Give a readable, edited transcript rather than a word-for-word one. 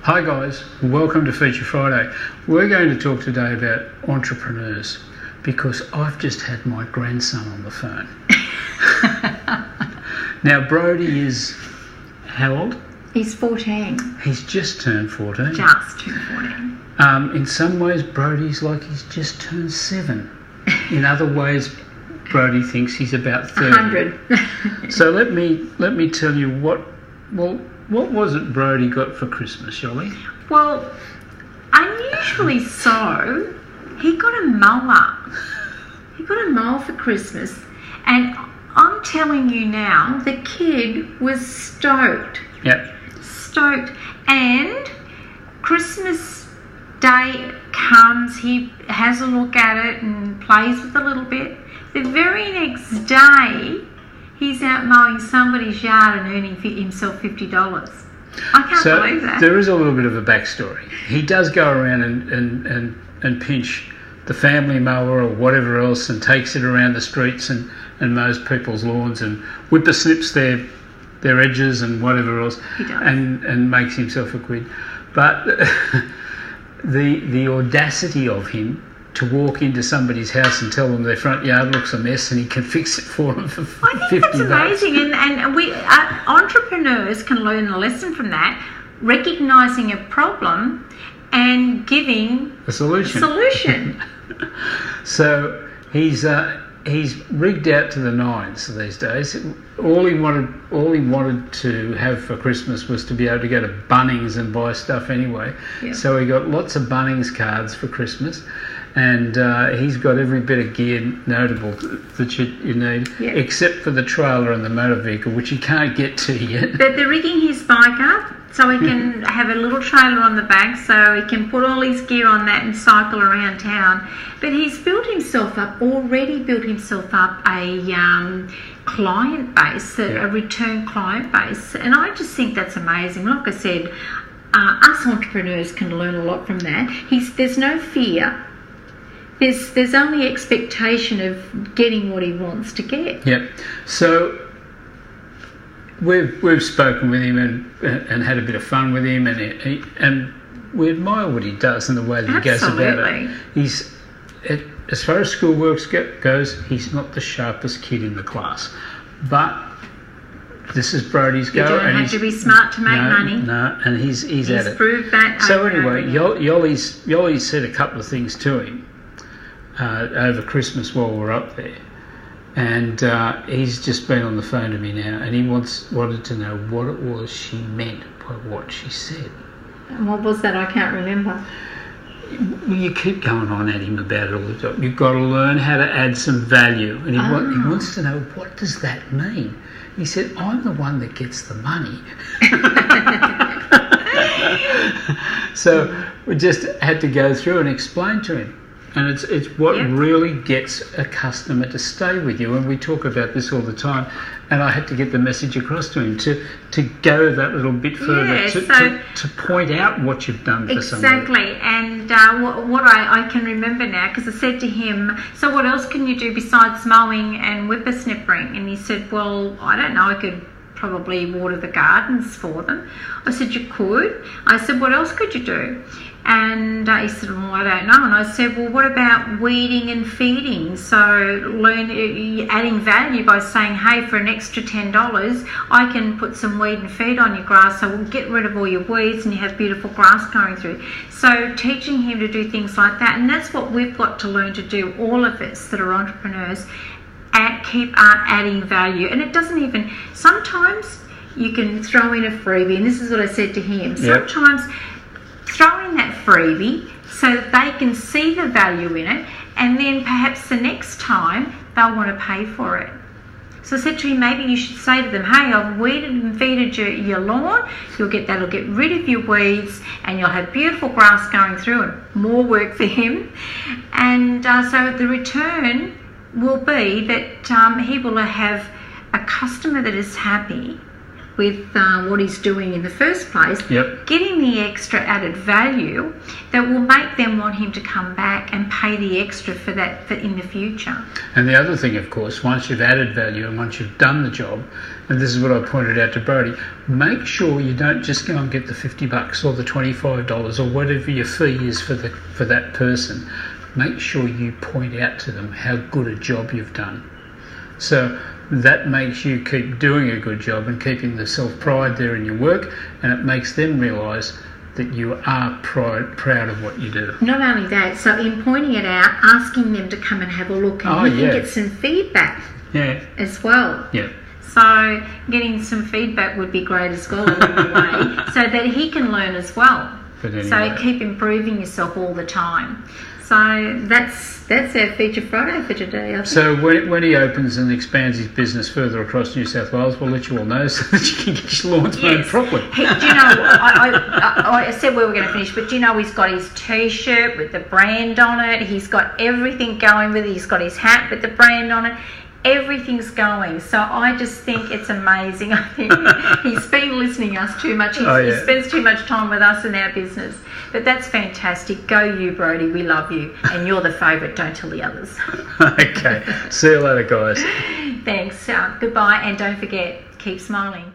Hi guys, welcome to Feature Friday. We're going to talk today about entrepreneurs because I've just had my grandson on the phone. Now Brody is how old? He's 14. He's just turned 14. Just turned 14. In some ways Brody's like he's just turned 7. In other ways Brody thinks he's about 30. 100. So let me tell you what was it Brody got for Christmas, Yoli? Well, unusually so, he got a mower. He got a mower for Christmas. And I'm telling you now, the kid was stoked. Yep. Stoked. And Christmas Day comes, he has a look at it and plays with it a little bit. The very next day, he's out mowing somebody's yard and earning himself $50. I can't believe that. There is a little bit of a backstory. He does go around and pinch the family mower or whatever else and takes it around the streets and mows people's lawns and whippersnips their edges and whatever else. He does. And makes himself a quid. But the audacity of him to walk into somebody's house and tell them their front yard looks a mess and he can fix it for them for $50. I think that's amazing, and we entrepreneurs can learn a lesson from that, recognising a problem and giving a solution. So he's rigged out to the nines these days. All he wanted to have for Christmas was to be able to go to Bunnings and buy stuff anyway. Yeah. So he got lots of Bunnings cards for Christmas. And he's got every bit of gear notable that you need, except for the trailer and the motor vehicle, which he can't get to yet. But they're rigging his bike up so he can have a little trailer on the back so he can put all his gear on that and cycle around town. But he's already built himself up a client base, a return client base. And I just think that's amazing. Like I said, us entrepreneurs can learn a lot from that. There's no fear. There's only expectation of getting what he wants to get. Yep. So we've spoken with him and had a bit of fun with him, and we admire what he does and the way that he goes about it. As far as schoolwork goes, he's not the sharpest kid in the class, but this is Brody's go. You don't have to be smart to make money. No, and he's at it. He's proved that. So anyway, Yoli said a couple of things to him over Christmas while we're up there, and he's just been on the phone to me now, and he wanted to know what it was she meant by what she said. And what was that? I can't remember. Well, you keep going on at him about it all the time. You've got to learn how to add some value, and he wants to know, what does that mean? He said, I'm the one that gets the money. So we just had to go through and explain to him. And it's what really gets a customer to stay with you. And we talk about this all the time. And I had to get the message across to him to go that little bit further, to point out what you've done for somebody. Exactly. And what I can remember now, because I said to him, so what else can you do besides mowing and whippersnippering? And he said, well, I don't know, I could probably water the gardens for them. I said, you could? I said, what else could you do? And he said, well, I don't know. And I said, well, what about weeding and feeding? So adding value by saying, hey, for an extra $10, I can put some weed and feed on your grass, so we'll get rid of all your weeds and you have beautiful grass going through. So teaching him to do things like that. And that's what we've got to learn to do, all of us that are entrepreneurs, keep adding value. And it doesn't even, sometimes you can throw in a freebie, and this is what I said to him. Sometimes throw in that freebie so that they can see the value in it, and then perhaps the next time they'll want to pay for it. So I said to him, maybe you should say to them, hey, I've weeded and feeded your lawn, that'll get rid of your weeds, and you'll have beautiful grass going through, and more work for him. And so the return will be that he will have a customer that is happy, with what he's doing in the first place, getting the extra added value that will make them want him to come back and pay the extra for that in the future. And the other thing, of course, once you've added value and once you've done the job, and this is what I pointed out to Brody, make sure you don't just go and get the $50 or the $25 or whatever your fee is for that person. Make sure you point out to them how good a job you've done. So that makes you keep doing a good job and keeping the self-pride there in your work, and it makes them realise that you are proud of what you do. Not only that, so in pointing it out, asking them to come and have a look, and you can get some feedback as well. Yeah. So getting some feedback would be great as well along the way, so that he can learn as well. Anyway. So keep improving yourself all the time. So that's our Feature Friday for today, I think. So when he opens and expands his business further across New South Wales, we'll let you all know so that you can get your lawns mowed properly. Do you know, I said we were going to finish, but do you know he's got his T-shirt with the brand on it. He's got everything going with it. He's got his hat with the brand on it. Everything's going. So I just think it's amazing. I think he's been listening to us too much. He spends too much time with us in our business. But that's fantastic. Go you, Brody. We love you. And you're the favourite. Don't tell the others. Okay. See you later, guys. Thanks. Goodbye. And don't forget, keep smiling.